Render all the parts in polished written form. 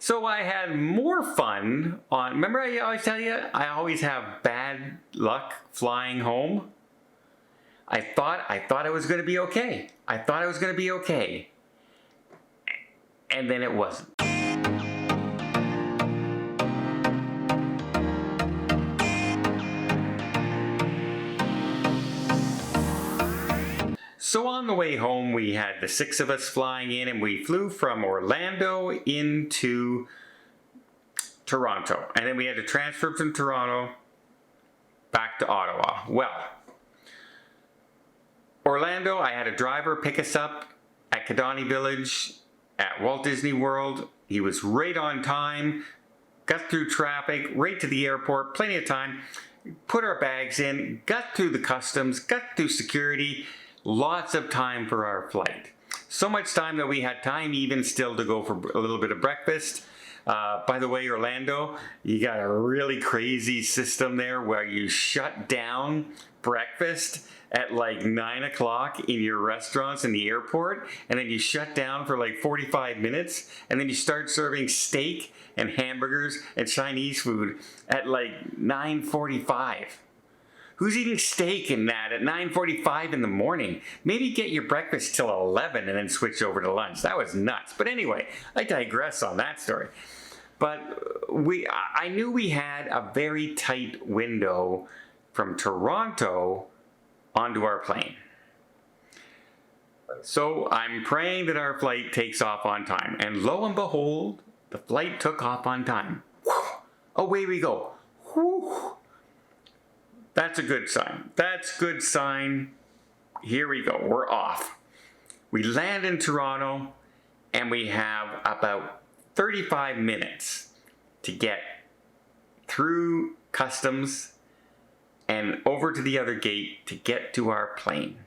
So I had more fun on, remember I always tell you, I always have bad luck flying home? I thought it was going to be okay. I thought it was going to be okay. And then it wasn't. So on the way home, we had the 6 of us flying in, and we flew from Orlando into Toronto. And then we had to transfer from Toronto back to Ottawa. Well, Orlando, I had a driver pick us up at Kidani Village at Walt Disney World. He was right on time, got through traffic, right to the airport, plenty of time, put our bags in, got through the customs, got through security. Lots of time for our flight. So much time that we had time even still to go for a little bit of breakfast. By the way, Orlando, you got a really crazy system there where you shut down breakfast at like 9 o'clock in your restaurants in the airport, and then you shut down for like 45 minutes, and then you start serving steak and hamburgers and Chinese food at like 9:45. Who's eating steak and that at 9:45 in the morning? Maybe get your breakfast till 11 and then switch over to lunch. That was nuts. But anyway, I digress on that story. But I knew we had a very tight window from Toronto onto our plane. So I'm praying that our flight takes off on time. And lo and behold, the flight took off on time. Away we go. Whew. That's a good sign. That's a good sign. Here we go. We're off. We land in Toronto, and we have about 35 minutes to get through customs and over to the other gate to get to our plane.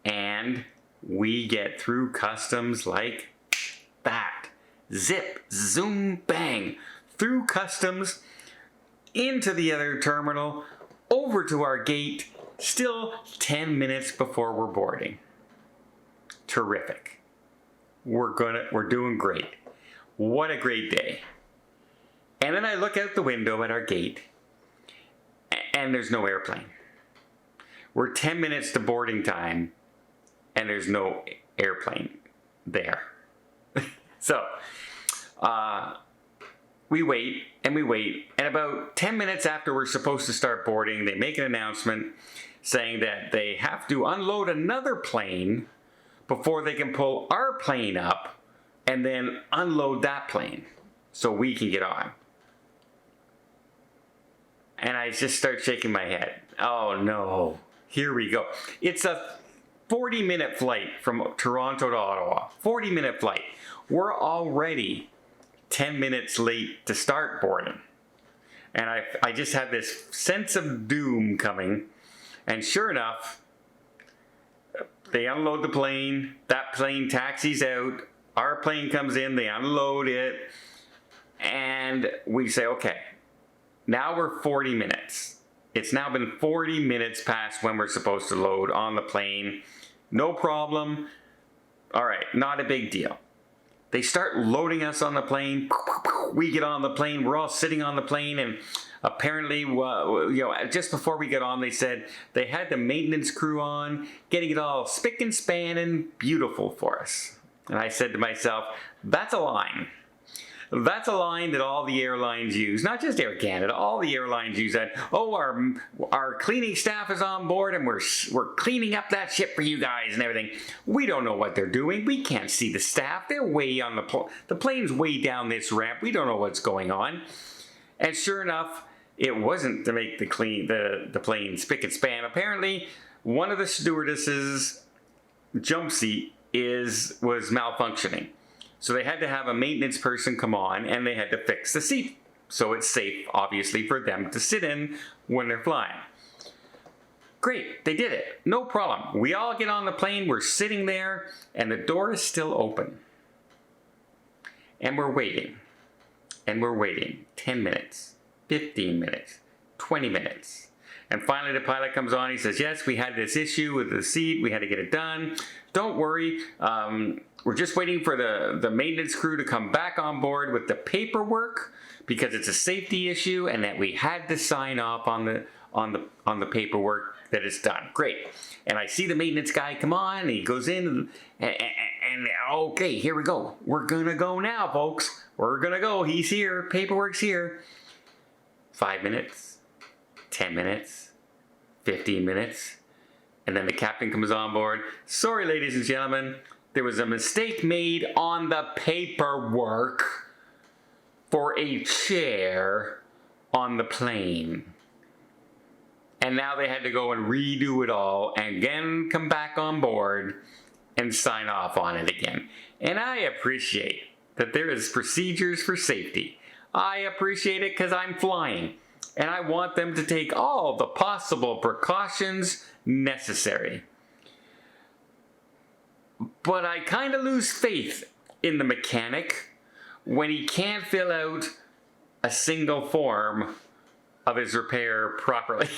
And we get through customs like that. Zip, zoom, bang. Through customs, into the other terminal, over to our gate, still 10 minutes before we're boarding. Terrific. We're doing great. What a great day. And then I look out the window at our gate, and there's no airplane. We're 10 minutes to boarding time, and there's no airplane there. So, we wait, and about 10 minutes after we're supposed to start boarding, they make an announcement saying that they have to unload another plane before they can pull our plane up and then unload that plane so we can get on. And I just start shaking my head. Oh no, here we go. It's a 40-minute flight from Toronto to Ottawa. 40-minute flight. We're already 10 minutes late to start boarding. And I just had this sense of doom coming. And sure enough, they unload the plane. That plane taxis out. Our plane comes in. They unload it. And we say, okay, now we're 40 minutes. It's now been 40 minutes past when we're supposed to load on the plane. No problem. All right, not a big deal. They start loading us on the plane. We get on the plane. We're all sitting on the plane, and apparently, just before we get on, they said they had the maintenance crew on, getting it all spick and span and beautiful for us. And I said to myself, that's a line. That's a line that all the airlines use, not just Air Canada, all the airlines use that. Oh, our cleaning staff is on board and we're cleaning up that ship for you guys and everything. We don't know what they're doing. We can't see the staff. They're way on the plane's way down this ramp. We don't know what's going on. And sure enough, it wasn't to make the plane spick and span. Apparently, one of the stewardesses' jump seat was malfunctioning. So they had to have a maintenance person come on, and they had to fix the seat so it's safe, obviously, for them to sit in when they're flying. Great, they did it. No problem. We all get on the plane, we're sitting there, and the door is still open. And we're waiting. And we're waiting 10 minutes, 15 minutes, 20 minutes. And finally the pilot comes on, he says, yes, we had this issue with the seat, we had to get it done. Don't worry, we're just waiting for the maintenance crew to come back on board with the paperwork because it's a safety issue and that we had to sign off on the paperwork that it's done. Great. And I see the maintenance guy come on and he goes in and okay, here we go. We're gonna go now, folks. We're gonna go. He's here. Paperwork's here. 5 minutes, 10 minutes, 15 minutes. And then the captain comes on board. Sorry, ladies and gentlemen, there was a mistake made on the paperwork for a chair on the plane. And now they had to go and redo it all and again come back on board and sign off on it again. And I appreciate that there is procedures for safety. I appreciate it because I'm flying. And I want them to take all the possible precautions necessary. But I kind of lose faith in the mechanic when he can't fill out a single form of his repair properly.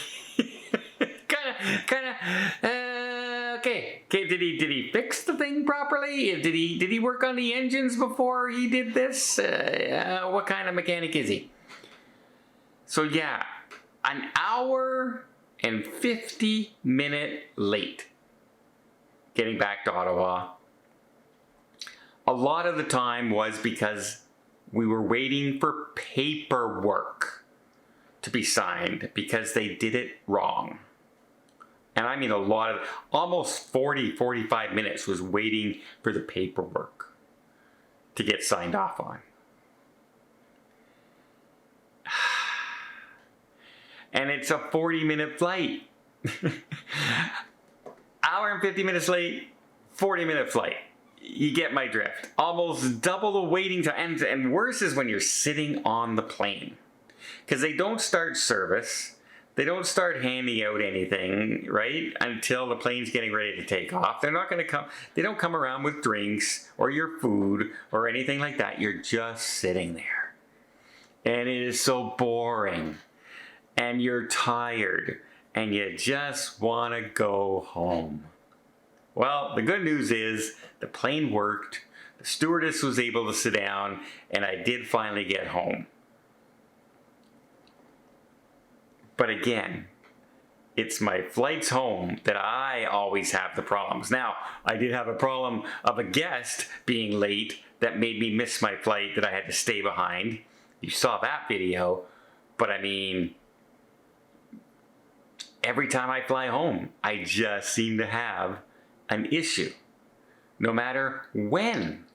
Okay. Did he fix the thing properly? Did he work on the engines before he did this? What kind of mechanic is he? So yeah, an hour and 50-minute late getting back to Ottawa. A lot of the time was because we were waiting for paperwork to be signed because they did it wrong. And I mean a lot of, almost 45 minutes was waiting for the paperwork to get signed off on. And it's a 40-minute flight. Hour and 50 minutes late, 40-minute flight. You get my drift. Almost double the waiting time. And worse is when you're sitting on the plane. Because they don't start service. They don't start handing out anything, right? Until the plane's getting ready to take off. They're not going to come. They don't come around with drinks or your food or anything like that. You're just sitting there. And it is so boring. And you're tired. And you just want to go home. Well, the good news is the plane worked. The stewardess was able to sit down. And I did finally get home. But again, it's my flights home that I always have the problems. Now, I did have a problem of a guest being late that made me miss my flight that I had to stay behind. You saw that video. But I mean, every time I fly home, I just seem to have an issue. No matter when,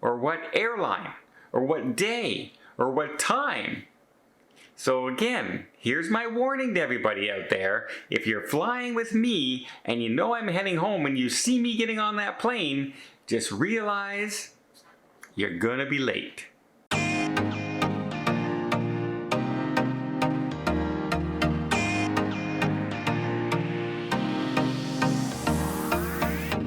or what airline, or what day, or what time. So again, here's my warning to everybody out there. If you're flying with me and you know I'm heading home when you see me getting on that plane, just realize you're gonna be late.